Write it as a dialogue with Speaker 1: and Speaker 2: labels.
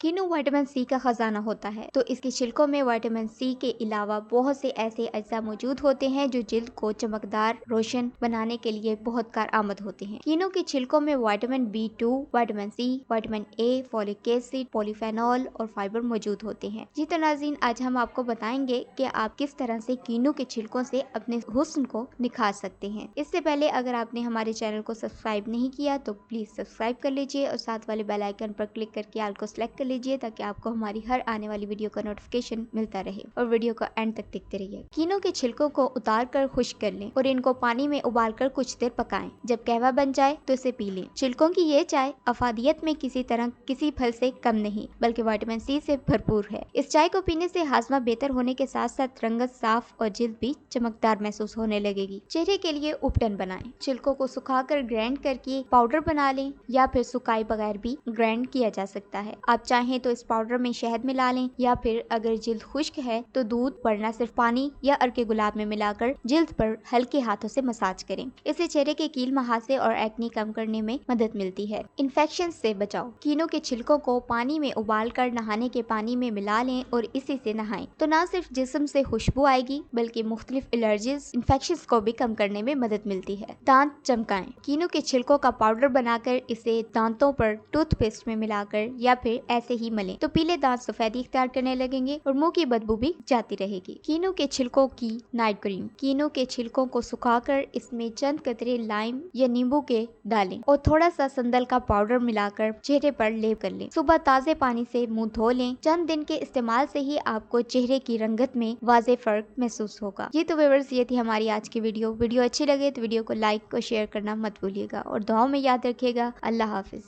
Speaker 1: Kinnow vitamin C का खजाना होता है, तो इसके छिलकों में विटामिन सी के अलावा बहुत से ऐसे अज्जा मौजूद होते हैं जो जिल्द को चमकदार रोशन बनाने के लिए बहुत कारआमद होते हैं। कीनू के छिलकों में vitamin B2, vitamin C, vitamin A, folic acid, polyphenol और फाइबर मौजूद होते हैं। जी तो नाज़रीन, आज हम आपको बताएंगे कि आप किस तरह से कीनू के छिलकों से अपने हुस्न को निखार सकते हैं। इससे पहले अगर आपने हमारे चैनल को सब्सक्राइब नहीं किया तो प्लीज सब्सक्राइब कर लीजिए और साथ वाले बेल आइकन पर क्लिक करके ऑल को सिलेक्ट कर लीजिए ताकि आपको हमारी हर आने वाली वीडियो का नोटिफिकेशन मिलता रहे और वीडियो को एंड तक देखते रहिए। कीनू के छिलकों को उतार कर खुश्क कर लें और इनको पानी में उबाल कर कुछ देर पकाएं। जब कहवा बन जाए तो इसे पी लें। छिलकों की ये चाय अफादियत में किसी तरह किसी फल से कम नहीं बल्कि विटामिन सी से भरपूर है। इस चाय को पीने से हाजमा बेहतर होने के साथ साथ रंगत साफ और जिल्द भी चमकदार महसूस होने लगेगी। चेहरे के लिए उपटन बनाएं। छिलकों को सुखाकर ग्राइंड करके पाउडर बना लें या फिर सुखाए बगैर भी ग्राइंड किया जा सकता है। आप चाहें तो इस पाउडर में शहद मिला लें या फिर अगर जिल्द खुश्क है तो दूध वरना सिर्फ पानी या अर्के गुलाब में मिलाकर जिल्द पर हल्के हाथों से मसाज करें। इससे चेहरे के कील मुहासे और एक्ने कम करने में मदद मिलती है। इन्फेक्शन से बचाओ। कीनू के छिलकों को पानी में उबाल कर नहाने के पानी में मिला लें और इसी से नहाएं तो न सिर्फ जिस्म से खुशबू आएगी बल्कि मुख्तलिफ एलर्जीज इन्फेक्शन को भी कम करने में मदद मिलती है। दांत चमकाएं। कीनू के छिलकों का पाउडर बनाकर इसे दांतों पर टूथपेस्ट में मिलाकर या फिर ऐसे ही मलें तो पीले दांत सफेदी इख्तियार करने लगेंगे और मुंह की बदबू भी जाती रहेगी। कीनू के छिलकों की नाइट क्रीम। कीनू के छिलकों को सुखाकर इसमें चंद कतरे लाइम या नींबू के डालें और थोड़ा सा संदल का पाउडर मिलाकर चेहरे पर लेप कर लें। सुबह ताजे पानी से मुंह धो लें। चंद दिन के इस्तेमाल से ही आपको चेहरे की रंगत में वाज़ेह फर्क महसूस होगा। ये तो व्यूअर्स, ये थी हमारी आज की वीडियो अच्छी लगे तो वीडियो को लाइक और शेयर करना मत भूलिएगा और दुआओं में याद रखिएगा। अल्लाह हाफिज।